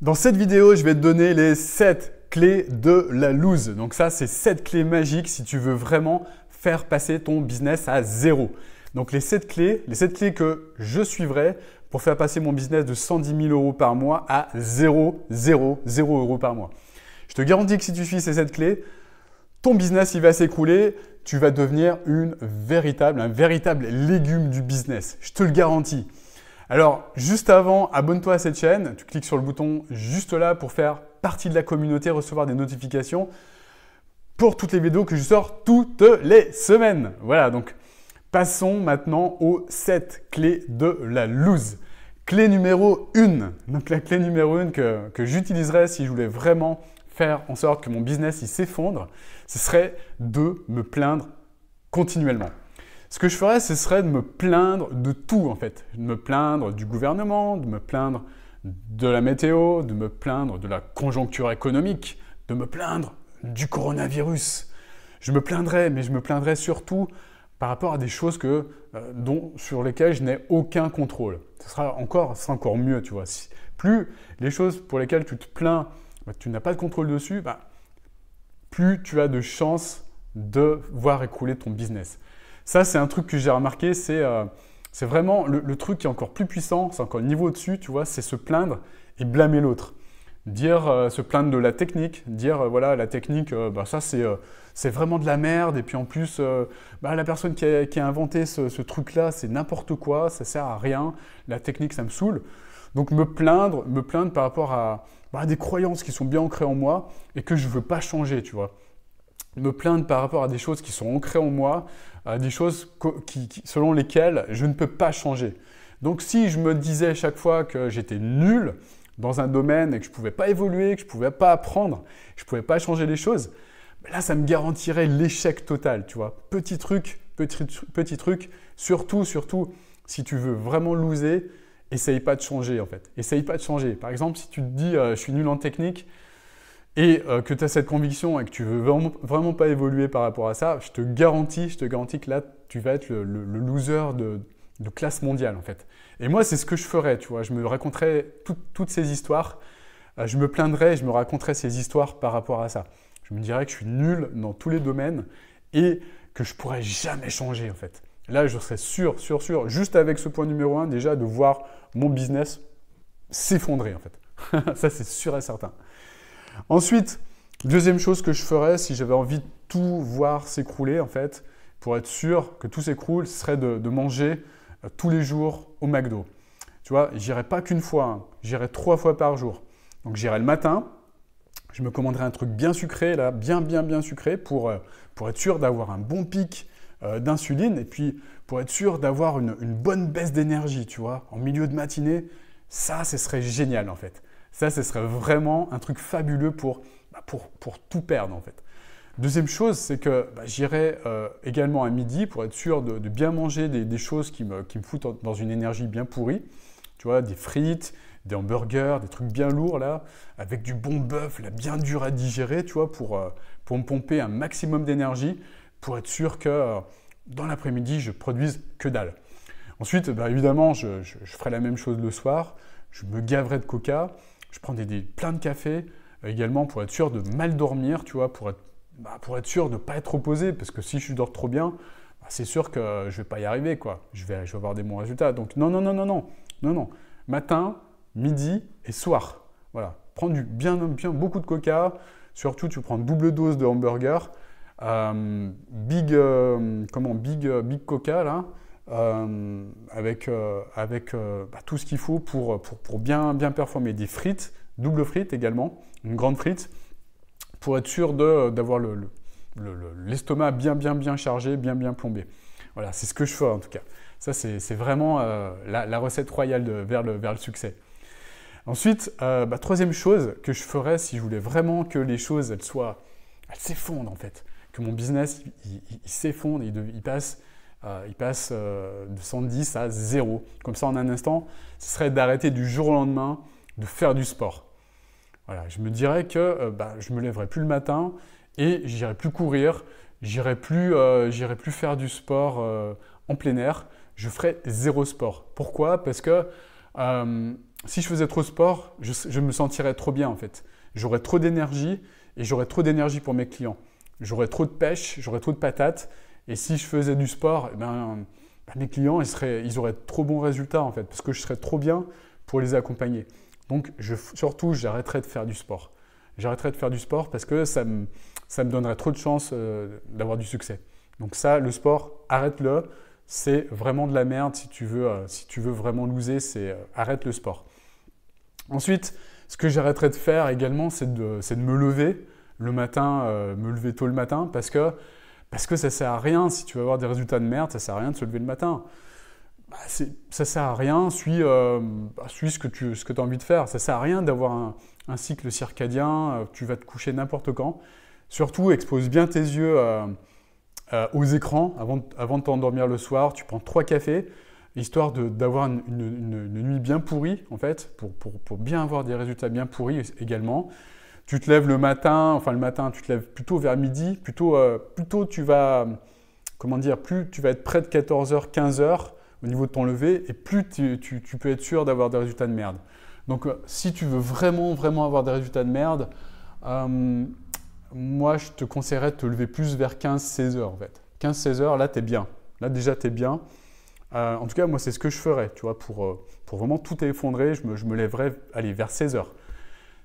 Dans cette vidéo, je vais te donner les 7 clés de la lose. Donc ça, c'est 7 clés magiques si tu veux vraiment faire passer ton business à zéro. Donc les 7 clés que je suivrai pour faire passer mon business de 110 000 € par mois à 0 € par mois. Je te garantis que si tu suis ces 7 clés, ton business il va s'écrouler, tu vas devenir un véritable légume du business. Je te le garantis. Alors, juste avant, abonne-toi à cette chaîne. Tu cliques sur le bouton juste là pour faire partie de la communauté, recevoir des notifications pour toutes les vidéos que je sors toutes les semaines. Voilà, donc passons maintenant aux 7 clés de la lose. Clé numéro 1. Donc la clé numéro 1 que j'utiliserais si je voulais vraiment faire en sorte que mon business il s'effondre, ce serait de me plaindre continuellement. Ce que je ferais, ce serait de me plaindre de tout en fait. De me plaindre du gouvernement, de me plaindre de la météo, de me plaindre de la conjoncture économique, de me plaindre du coronavirus. Je me plaindrais, mais je me plaindrais surtout par rapport à des choses sur lesquelles je n'ai aucun contrôle. Ce sera encore mieux, tu vois. Plus les choses pour lesquelles tu te plains, tu n'as pas de contrôle dessus, plus tu as de chances de voir écrouler ton business. Ça, c'est un truc que j'ai remarqué, c'est vraiment le truc qui est encore plus puissant, c'est encore le niveau au-dessus, tu vois, c'est se plaindre et blâmer l'autre. Se plaindre de la technique, voilà, la technique, ça c'est vraiment de la merde, et puis en plus, la personne qui a inventé ce truc-là, c'est n'importe quoi, ça sert à rien, la technique, ça me saoule. Donc me plaindre par rapport à des croyances qui sont bien ancrées en moi et que je ne veux pas changer, tu vois. Me plaindre par rapport à des choses qui sont ancrées en moi, à des choses selon lesquelles je ne peux pas changer. Donc si je me disais chaque fois que j'étais nul dans un domaine et que je ne pouvais pas évoluer, que je ne pouvais pas apprendre, que je ne pouvais pas changer les choses, là ça me garantirait l'échec total, tu vois. Petit truc, surtout si tu veux vraiment loser, essaye pas de changer en fait. Essaye pas de changer. Par exemple, si tu te dis je suis nul en technique, et que tu as cette conviction et que tu veux vraiment pas évoluer par rapport à ça, je te garantis que là, tu vas être le loser de classe mondiale en fait. Et moi, c'est ce que je ferais, tu vois. Je me raconterais toutes ces histoires, je me plaindrais, je me raconterais ces histoires par rapport à ça. Je me dirais que je suis nul dans tous les domaines et que je pourrais jamais changer en fait. Là, je serais sûr, juste avec ce point numéro 1 déjà, de voir mon business s'effondrer en fait. Ça, c'est sûr et certain. Ensuite, deuxième chose que je ferais si j'avais envie de tout voir s'écrouler, en fait, pour être sûr que tout s'écroule, ce serait de manger tous les jours au McDo. Tu vois, j'irai pas qu'une fois, j'irai 3 fois par jour. Donc j'irai le matin, je me commanderai un truc bien sucré, là, bien sucré, pour être sûr d'avoir un bon pic d'insuline et puis pour être sûr d'avoir une bonne baisse d'énergie, tu vois, en milieu de matinée. Ça, ce serait génial en fait. Ça, ce serait vraiment un truc fabuleux pour tout perdre en fait. Deuxième chose, c'est que j'irai également à midi pour être sûr de bien manger des choses qui me foutent dans une énergie bien pourrie. Tu vois, des frites, des hamburgers, des trucs bien lourds là, avec du bon bœuf là, bien dur à digérer, tu vois, pour me pomper un maximum d'énergie, pour être sûr que dans l'après-midi, je produise que dalle. Ensuite, évidemment, je ferai la même chose le soir. Je me gaverai de coca. Je prends plein de café également pour être sûr de mal dormir, tu vois, pour être sûr de ne pas être reposé, parce que si je dors trop bien, c'est sûr que je ne vais pas y arriver, quoi. Je vais avoir des bons résultats. Donc non. Matin, midi et soir. Voilà. Prends bien beaucoup de coca. Surtout, tu prends double dose de hamburger. Big coca, là. Avec tout ce qu'il faut pour bien performer. Des frites, double frite également, une grande frite, pour être sûr d'avoir l'estomac bien chargé, bien plombé. Voilà, c'est ce que je fais en tout cas. Ça, c'est vraiment la recette royale vers le succès. Ensuite, troisième chose que je ferais si je voulais vraiment que les choses elles s'effondrent en fait, que mon business il s'effondre, il passe de 110 à 0. Comme ça, en un instant, ce serait d'arrêter du jour au lendemain de faire du sport. Voilà, je me dirais que je ne me lèverai plus le matin et j'irai plus courir, j'irai plus faire du sport en plein air. Je ferai 0 sport. Pourquoi? Parce que si je faisais trop de sport, je me sentirais trop bien en fait. J'aurais trop d'énergie et j'aurais trop d'énergie pour mes clients. J'aurais trop de pêche, j'aurais trop de patates. Et si je faisais du sport, eh ben, mes clients, ils auraient trop bons résultats en fait, parce que je serais trop bien pour les accompagner. Donc surtout, j'arrêterais de faire du sport. J'arrêterais de faire du sport parce que ça me donnerait trop de chances d'avoir du succès. Donc ça, le sport, arrête-le. C'est vraiment de la merde si tu veux vraiment loser, arrête le sport. Ensuite, ce que j'arrêterais de faire également, c'est de me lever le matin, me lever tôt le matin, parce que ça ne sert à rien. Si tu veux avoir des résultats de merde, ça ne sert à rien de se lever le matin. Ça ne sert à rien, suis ce que tu as envie de faire. Ça ne sert à rien d'avoir un cycle circadien, tu vas te coucher n'importe quand. Surtout, expose bien tes yeux aux écrans avant de t'endormir le soir. Tu prends 3 cafés, histoire d'avoir une nuit bien pourrie, en fait, pour bien avoir des résultats bien pourris également. Tu te lèves le matin, tu te lèves plutôt vers midi, plutôt tu vas, plus tu vas être près de 14h, 15h au niveau de ton lever, et plus tu peux être sûr d'avoir des résultats de merde. Donc, si tu veux vraiment, vraiment avoir des résultats de merde, moi, je te conseillerais de te lever plus vers 15-16 heures, en fait. 15-16 heures, là, tu es bien. Là, déjà, tu es bien. En tout cas, moi, c'est ce que je ferais, tu vois, pour vraiment tout effondrer. Je me lèverais, vers 16 heures.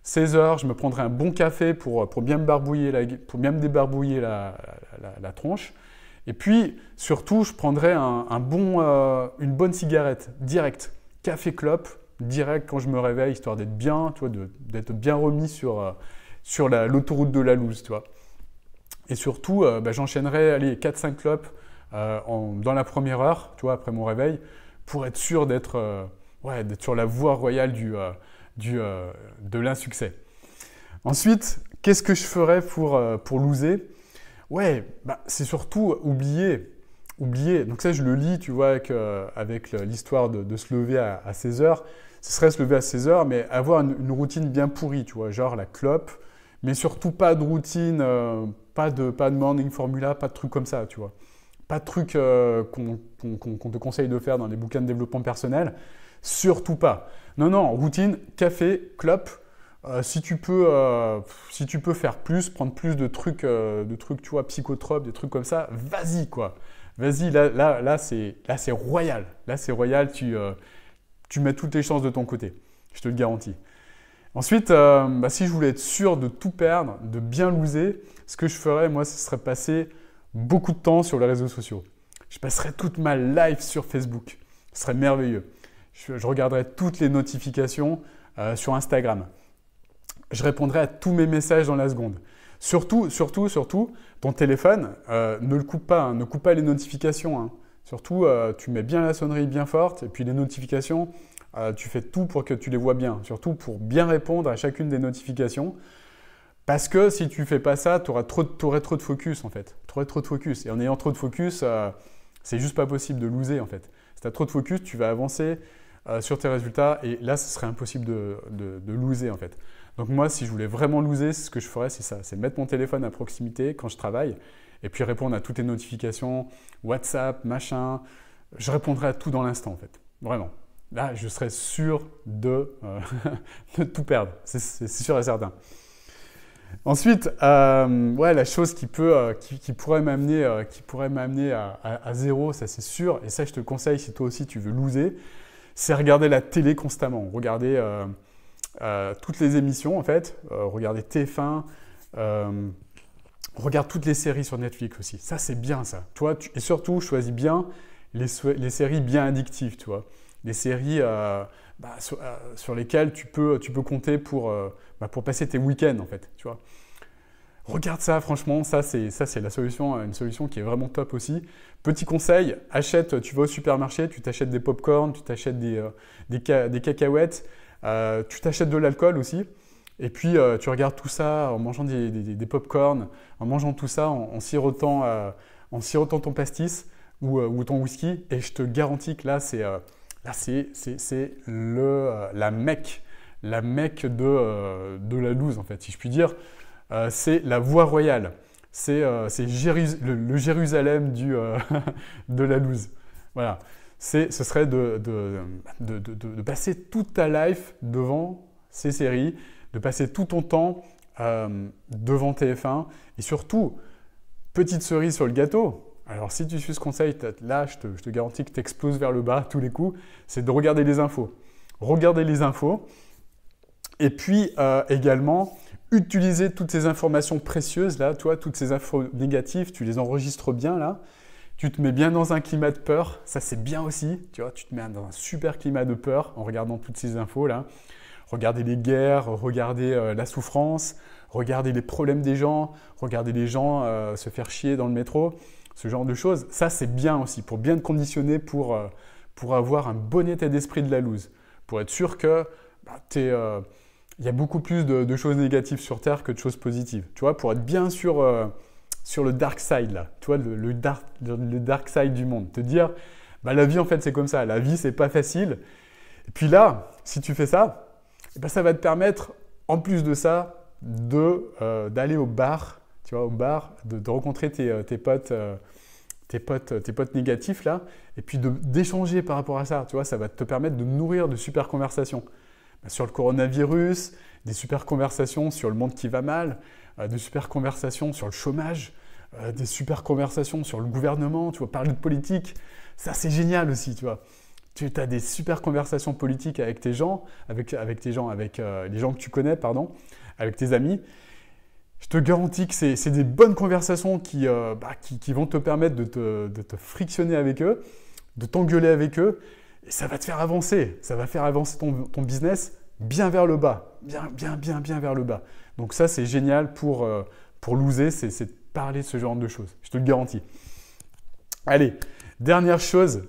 16 heures, je me prendrais un bon café pour bien me débarbouiller la tronche. Et puis, surtout, je prendrais une bonne cigarette, direct. Café clope, direct quand je me réveille, histoire d'être bien, tu vois, d'être bien remis sur l'autoroute de la loose, tu vois. Et surtout, j'enchaînerais 4-5 clopes dans la première heure, tu vois, après mon réveil, pour être sûr d'être sur la voie royale de l'insuccès. Ensuite, qu'est-ce que je ferais pour loser? C'est surtout oublier. Donc ça, je le lis, tu vois, avec l'histoire de se lever à 16 heures. Ce serait se lever à 16 heures, mais avoir une routine bien pourrie, tu vois, genre la clope, mais surtout pas de routine, pas de morning formula, pas de trucs comme ça, tu vois. Pas de trucs qu'on te conseille de faire dans les bouquins de développement personnel. Surtout pas. Non, routine, café, clope. Si tu peux faire plus, prendre plus de trucs, tu vois, psychotropes, des trucs comme ça, vas-y, quoi. Vas-y, là c'est royal. Là, c'est royal, tu mets toutes les chances de ton côté. Je te le garantis. Ensuite, si je voulais être sûr de tout perdre, de bien loser, ce que je ferais, moi, ce serait passer beaucoup de temps sur les réseaux sociaux. Je passerais toute ma life sur Facebook. Ce serait merveilleux. Je regarderais toutes les notifications sur Instagram. Je répondrais à tous mes messages dans la seconde. Surtout, ton téléphone, ne le coupe pas, hein, ne coupe pas les notifications. Hein. Surtout, tu mets bien la sonnerie bien forte et puis les notifications, tu fais tout pour que tu les vois bien. Surtout pour bien répondre à chacune des notifications. Parce que si tu ne fais pas ça, tu aurais trop de focus en fait. Tu aurais trop de focus. Et en ayant trop de focus, c'est juste pas possible de loser en fait. Si tu as trop de focus, tu vas avancer sur tes résultats et là, ce serait impossible de loser en fait. Donc moi, si je voulais vraiment loser, ce que je ferais, c'est ça. C'est mettre mon téléphone à proximité quand je travaille et puis répondre à toutes les notifications, WhatsApp, machin. Je répondrais à tout dans l'instant en fait. Vraiment. Là, je serais sûr de tout perdre. C'est sûr et certain. Ensuite, la chose qui pourrait m'amener à zéro, ça c'est sûr, et ça je te conseille si toi aussi tu veux loser, c'est regarder la télé constamment, regarder toutes les émissions en fait, regarder TF1, regarde toutes les séries sur Netflix aussi, ça c'est bien ça. Toi, et surtout choisis bien les séries bien addictives, tu vois, les séries sur lesquelles tu peux compter pour passer tes week-ends en fait, tu vois. Regarde ça, franchement, ça c'est la solution, une solution qui est vraiment top aussi. Petit conseil, tu vas au supermarché, tu t'achètes des pop-corn, tu t'achètes des cacahuètes, tu t'achètes de l'alcool aussi. Et puis tu regardes tout ça en mangeant des pop-corn, en mangeant tout ça, en sirotant ton pastis ou ton whisky. Et je te garantis que là, c'est la mecque de la loose en fait, si je puis dire. C'est la voie royale. C'est le Jérusalem de la loose. Voilà. ce serait de passer toute ta life devant ces séries, de passer tout ton temps devant TF1 et surtout, petite cerise sur le gâteau. Alors, si tu suis ce conseil, là, je te garantis que tu exploses vers le bas tous les coups, c'est de regarder les infos. Regarder les infos et puis également utiliser toutes ces informations précieuses, là, toi, toutes ces infos négatives, tu les enregistres bien, là. Tu te mets bien dans un climat de peur, ça c'est bien aussi, tu vois, tu te mets dans un super climat de peur en regardant toutes ces infos, là. Regardez les guerres, regardez la souffrance, regardez les problèmes des gens, regardez les gens se faire chier dans le métro, ce genre de choses. Ça, c'est bien aussi, pour bien te conditionner pour avoir un bon état d'esprit de la loose. Pour être sûr que y a beaucoup plus de choses négatives sur Terre que de choses positives. Tu vois, pour être bien sur le dark side, là. Tu vois, le dark side du monde. Te dire, la vie, en fait, c'est comme ça. La vie, c'est pas facile. Et puis là, si tu fais ça, ça va te permettre, en plus de ça, d'aller au bar, tu vois, au bar, de rencontrer tes potes négatifs là, et puis d'échanger par rapport à ça. Tu vois, ça va te permettre de nourrir de super conversations sur le coronavirus, des super conversations sur le monde qui va mal, des super conversations sur le chômage, des super conversations sur le gouvernement. Tu vois, parler de politique, ça c'est génial aussi, tu vois. Tu as des super conversations politiques avec tes gens, avec les gens que tu connais, pardon, avec tes amis. Je te garantis que c'est des bonnes conversations qui vont te permettre de te frictionner avec eux, de t'engueuler avec eux, et ça va te faire avancer. Ça va faire avancer ton business bien vers le bas, bien vers le bas. Donc ça, c'est génial pour loser, c'est de parler de ce genre de choses. Je te le garantis. Allez. Dernière chose,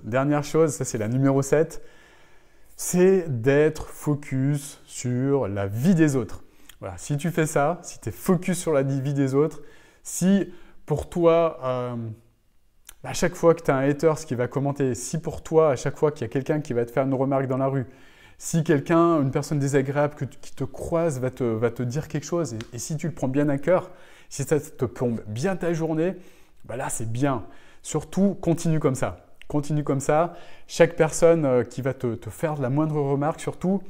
ça c'est la numéro 7, c'est d'être focus sur la vie des autres. Voilà, si tu fais ça, si tu es focus sur la vie des autres, si pour toi, à chaque fois que tu as un hater qui va commenter, si pour toi, à chaque fois qu'il y a quelqu'un qui va te faire une remarque dans la rue, si une personne désagréable qui te croise va te dire quelque chose, et si tu le prends bien à cœur, si ça te plombe bien ta journée, là c'est bien. Surtout, continue comme ça. Continue comme ça. Chaque personne qui va te faire la moindre remarque, surtout,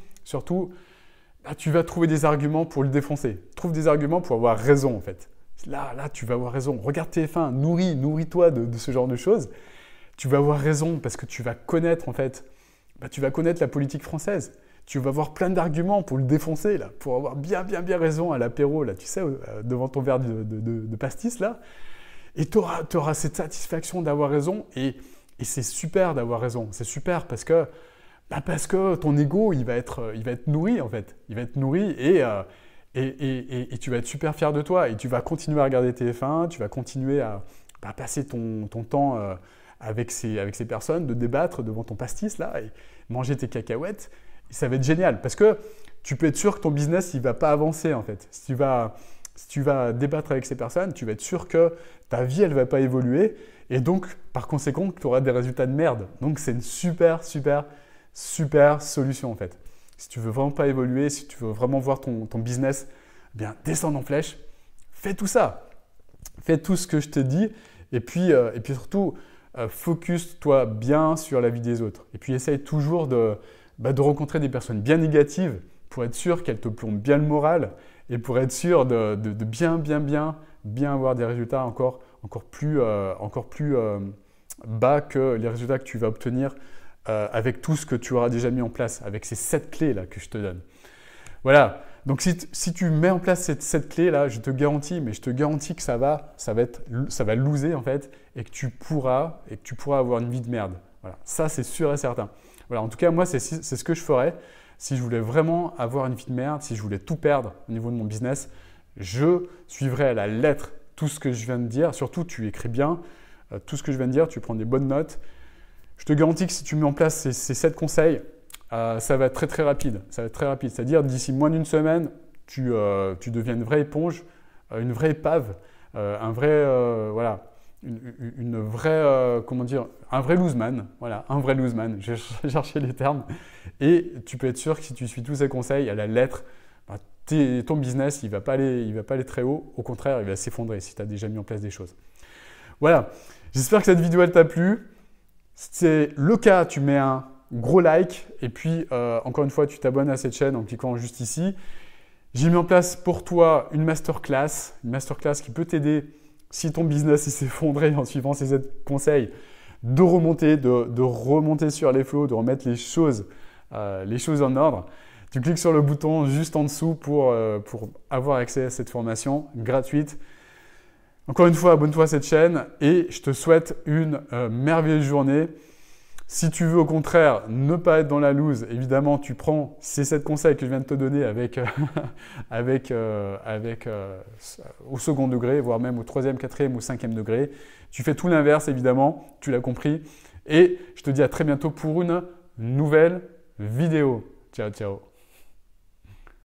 tu vas trouver des arguments pour le défoncer. Trouve des arguments pour avoir raison, en fait. Là, tu vas avoir raison. Regarde TF1, nourris-toi de ce genre de choses. Tu vas avoir raison parce que tu vas connaître, en fait, tu vas connaître la politique française. Tu vas avoir plein d'arguments pour le défoncer, là, pour avoir bien raison à l'apéro, là, tu sais, devant ton verre de pastis, là. Et tu auras cette satisfaction d'avoir raison et c'est super d'avoir raison. C'est super parce que ton ego, il va être nourri en fait. Il va être nourri et tu vas être super fier de toi et tu vas continuer à regarder TF1, tu vas continuer à passer ton temps avec ces personnes, de débattre devant ton pastis là et manger tes cacahuètes. Et ça va être génial parce que tu peux être sûr que ton business, il ne va pas avancer en fait. Si tu vas débattre avec ces personnes, tu vas être sûr que ta vie, elle ne va pas évoluer et donc, par conséquent, tu auras des résultats de merde. Donc, c'est une super solution en fait. Si tu veux vraiment pas évoluer, si tu veux vraiment voir ton business descendre en flèche, fais tout ça. Fais tout ce que je te dis et puis surtout, focus-toi bien sur la vie des autres. Et puis, essaye toujours de rencontrer des personnes bien négatives pour être sûr qu'elles te plombent bien le moral et pour être sûr de bien avoir des résultats encore plus bas que les résultats que tu vas obtenir avec tout ce que tu auras déjà mis en place, avec ces 7 clés là que je te donne. Voilà, donc si tu mets en place ces 7 clés là, je te garantis que ça va loser en fait et que tu pourras avoir une vie de merde. Voilà, ça c'est sûr et certain. Voilà, en tout cas moi c'est ce que je ferais. Si je voulais vraiment avoir une vie de merde, si je voulais tout perdre au niveau de mon business, je suivrais à la lettre tout ce que je viens de dire. Surtout, tu écris bien tout ce que je viens de dire, tu prends des bonnes notes. Je te garantis que si tu mets en place ces 7 conseils, ça va être très rapide. Ça va être très rapide. C'est-à-dire, d'ici moins d'une semaine, tu deviens une vraie éponge, une vraie épave, un vrai loseman. Voilà, un vrai loseman. J'ai cherché les termes. Et tu peux être sûr que si tu suis tous ces conseils à la lettre, ton business, il va pas aller très haut. Au contraire, il va s'effondrer si tu as déjà mis en place des choses. Voilà. J'espère que cette vidéo, elle t'a plu. Si c'est le cas, tu mets un gros like et puis encore une fois, tu t'abonnes à cette chaîne en cliquant juste ici. J'ai mis en place pour toi une masterclass qui peut t'aider si ton business s'est effondré en suivant ces 7 conseils, de remonter sur les flots, de remettre les choses en ordre. Tu cliques sur le bouton juste en dessous pour avoir accès à cette formation gratuite. Encore une fois, abonne-toi à cette chaîne et je te souhaite une merveilleuse journée. Si tu veux au contraire ne pas être dans la loose, évidemment, tu prends ces 7 conseils que je viens de te donner au second degré, voire même au 3e, 4e ou 5e degré. Tu fais tout l'inverse, évidemment, tu l'as compris. Et je te dis à très bientôt pour une nouvelle vidéo. Ciao, ciao.